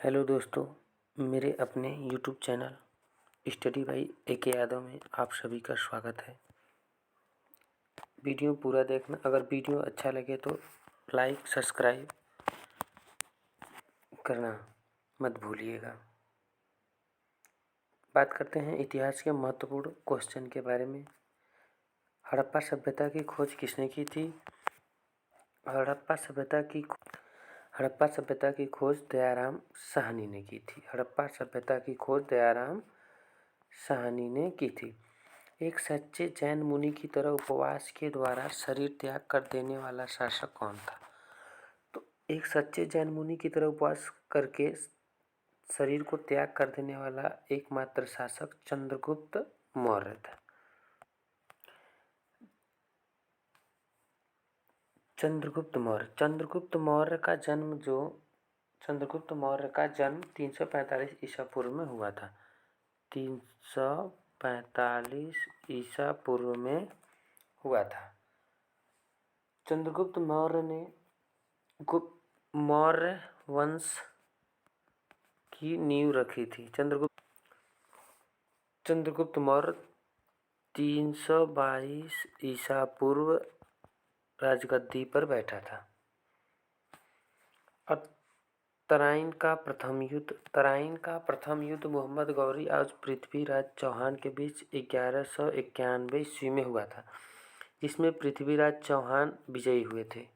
Hello दोस्तों, मेरे अपने YouTube channel study by AK Yadav में आप सभी का स्वागत है। वीडियो पूरा देखना। अगर वीडियो अच्छा लगे तो लाइक सब्सक्राइब करना मत भूलिएगा। बात करते हैं इतिहास के महत्वपूर्ण क्वेश्चन के बारे में। हड़प्पा सभ्यता की खोज किसने की थी? हड़प्पा सभ्यता की खोज दयाराम साहनी ने की थी। हड़प्पा सभ्यता की खोज दयाराम साहनी ने की थी। एक सच्चे जैन मुनि की तरह उपवास के द्वारा शरीर त्याग कर देने वाला शासक कौन था? तो एक सच्चे जैन मुनि की तरह उपवास करके शरीर को त्याग कर देने वाला एकमात्र शासक चंद्रगुप्त मौर्य था। चंद्रगुप्त मौर्य का जन्म 345 ईसा पूर्व में हुआ था। 345 ईसा पूर्व में हुआ था। चंद्रगुप्त मौर्य ने मौर्य वंश की नींव रखी थी। चंद्रगुप्त मौर्य 322 ईसा पूर्व राजगद्दी पर बैठा था। और तराइन का प्रथम युद्ध मोहम्मद गौरी और पृथ्वीराज चौहान के बीच 1191 ईस्वी में हुआ था, जिसमें पृथ्वीराज चौहान विजयी हुए थे।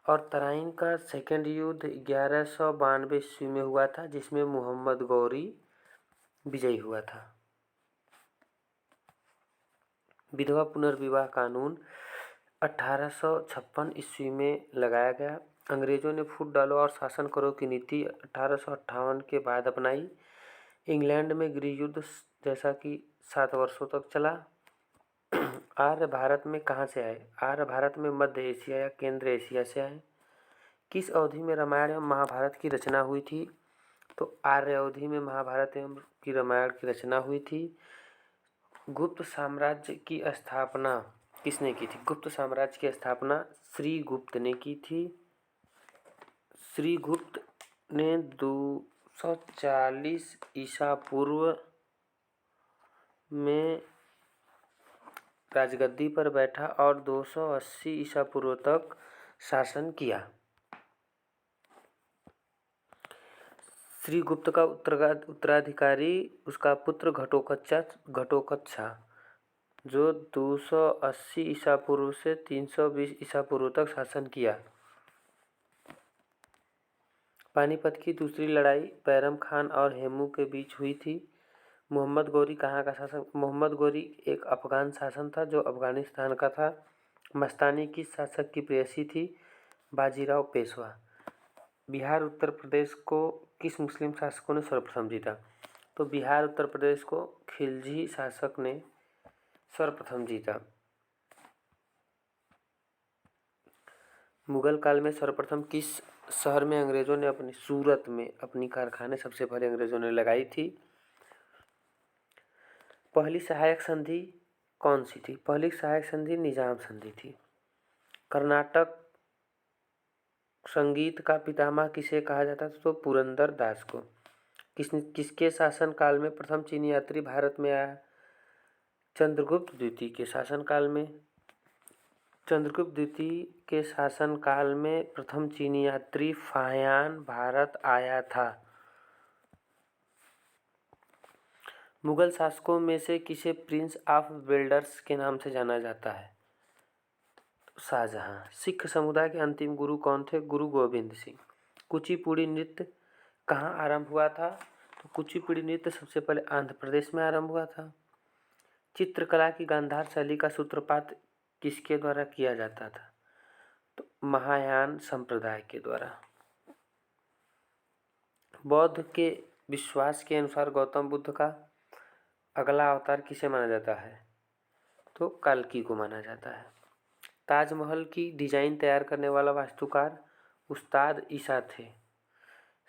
और तराइन का सेकेंड युद्ध 1192 ईस्वी में हुआ था, जिसमें मोहम्मद गौरी विजयी हुआ था। विधवा पुनर्विवाह कानून 1856 ईस्वी में लगाया गया। अंग्रेजों ने फूट डालो और शासन करो की नीति 1858 के बाद अपनाई। इंग्लैंड में गृह युद्ध जैसा कि 7 वर्षों तक चला। आर्य भारत में कहाँ से आए? आर्य भारत में मध्य एशिया या केंद्र एशिया से आए। किस अवधि में रामायण एवं महाभारत की रचना हुई थी? तो आर्य अवधि में महाभारत एवं की रामायण की रचना हुई थी। गुप्त साम्राज्य की स्थापना किसने की थी? गुप्त साम्राज्य की स्थापना श्रीगुप्त ने की थी। श्रीगुप्त ने 240 ईसा पूर्व में राजगद्दी पर बैठा और 280 ईसा पूर्व तक शासन किया। श्रीगुप्त का उत्तराधिकारी उसका पुत्र घटोत्कच जो 280 ईसा पूर्व से 320 ईसा पूर्व तक शासन किया। पानीपत की दूसरी लड़ाई बैरम खान और हेमू के बीच हुई थी। मोहम्मद गौरी कहाँ का शासक? मोहम्मद गौरी एक अफगान शासन था जो अफगानिस्तान का था। मस्तानी किस शासक की प्रेयसी थी? बाजीराव पेशवा। बिहार उत्तर प्रदेश को किस मुस्लिम शासकों ने सर्वप्रथम जीता? तो बिहार उत्तर प्रदेश को खिलजी शासक ने सर्वप्रथम जीता। मुगल काल में सर्वप्रथम किस शहर में अंग्रेजों ने सूरत में अपनी कारखाने सबसे पहले अंग्रेजों ने लगाई थी? पहली सहायक संधि कौन सी थी? पहली सहायक संधि निजाम संधि थी। कर्नाटक संगीत का पितामह किसे कहा जाता था? तो पुरंदर दास को। किसके शासन काल में प्रथम चीनी यात्री भारत में आया? चंद्रगुप्त द्वितीय के शासनकाल में। चंद्रगुप्त द्वितीय के शासनकाल में प्रथम चीनी यात्री फाहियान भारत आया था। मुगल शासकों में से किसे प्रिंस ऑफ वेल्स के नाम से जाना जाता है? शाहजहां। सिख समुदाय के अंतिम गुरु कौन थे? गुरु गोविंद सिंह। कुचिपुड़ी नृत्य कहाँ आरंभ हुआ था? तो कुचिपुड़ी नृत्य सबसे पहले आंध्र प्रदेश में आरंभ हुआ था। चित्रकला की गांधार शैली का सूत्रपात किसके द्वारा किया जाता था? तो महायान संप्रदाय के द्वारा। बौद्ध के विश्वास के अनुसार गौतम बुद्ध का अगला अवतार किसे माना जाता है? तो कल्कि को माना जाता है। ताजमहल की डिजाइन तैयार करने वाला वास्तुकार उस्ताद ईसा थे।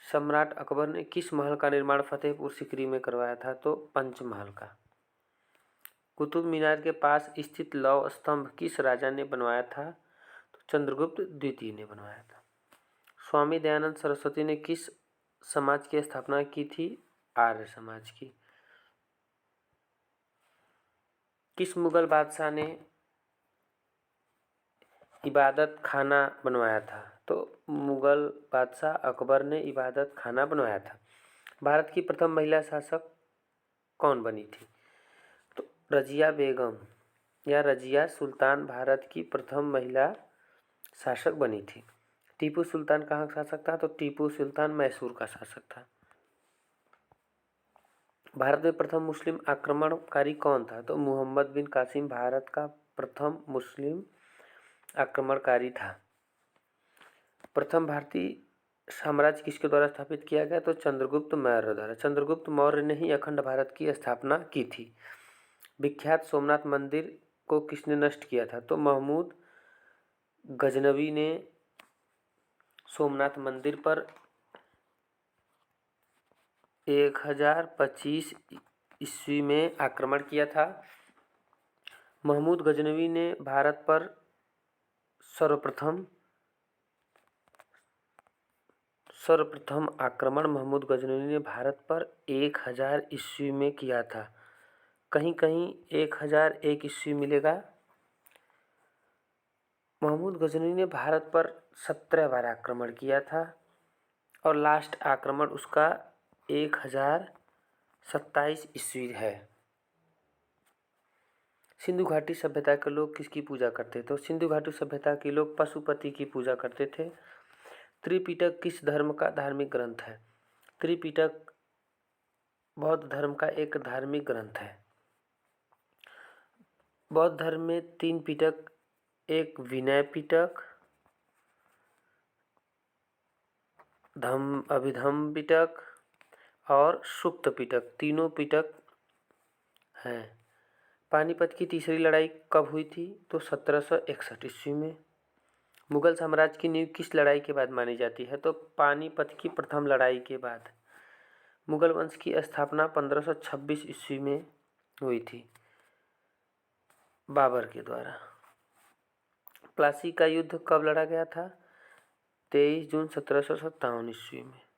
सम्राट अकबर ने किस महल का निर्माण फतेहपुर सीकरी में करवाया था? तो पंचमहल का। कुतुब मीनार के पास स्थित लौह स्तंभ किस राजा ने बनवाया था? तो चंद्रगुप्त द्वितीय ने बनवाया था। स्वामी दयानंद सरस्वती ने किस समाज की स्थापना की थी? आर्य समाज की। किस मुगल बादशाह ने इबादत खाना बनवाया था? तो मुगल बादशाह अकबर ने इबादत खाना बनवाया था। भारत की प्रथम महिला शासक कौन बनी थी? तो रजिया बेगम या रजिया सुल्तान भारत की प्रथम महिला शासक बनी थी। टीपू सुल्तान कहाँ का शासक था? तो टीपू सुल्तान मैसूर का शासक था। भारत में प्रथम मुस्लिम आक्रमणकारी कौन था? तो मोहम्मद बिन कासिम भारत का प्रथम मुस्लिम आक्रमणकारी था। प्रथम भारतीय साम्राज्य किसके द्वारा स्थापित किया गया? तो चंद्रगुप्त मौर्य द्वारा। चंद्रगुप्त मौर्य ने ही अखंड भारत की स्थापना की थी। विख्यात सोमनाथ मंदिर को किसने नष्ट किया था? तो महमूद गजनवी ने सोमनाथ मंदिर पर 1025 ईस्वी में आक्रमण किया था। महमूद गजनवी ने भारत पर सर्वप्रथम आक्रमण महमूद गजनवी ने भारत पर 1000 ईस्वी में किया था। कहीं कहीं 1001 ईस्वी मिलेगा। महमूद गजनवी ने भारत पर 17 बार आक्रमण किया था और लास्ट आक्रमण उसका 1027 ईस्वी है। सिंधु घाटी सभ्यता के लोग किसकी पूजा करते थे? तो सिंधु घाटी सभ्यता के लोग पशुपति की पूजा करते थे। त्रिपिटक किस धर्म का धार्मिक ग्रंथ है? त्रिपिटक बौद्ध धर्म का एक धार्मिक ग्रंथ है। बौद्ध धर्म में 3 पिटक, एक विनय पिटक, अभिधम्म पिटक और सुक्त पिटक, तीनों पिटक हैं। पानीपत की तीसरी लड़ाई कब हुई थी? तो 1761 ईस्वी में। मुगल साम्राज्य की नींव किस लड़ाई के बाद मानी जाती है? तो पानीपत की प्रथम लड़ाई के बाद। मुगल वंश की स्थापना 1526 ईस्वी में हुई थी बाबर के द्वारा। प्लासी का युद्ध कब लड़ा गया था? 23 जून 1757 ईस्वी में।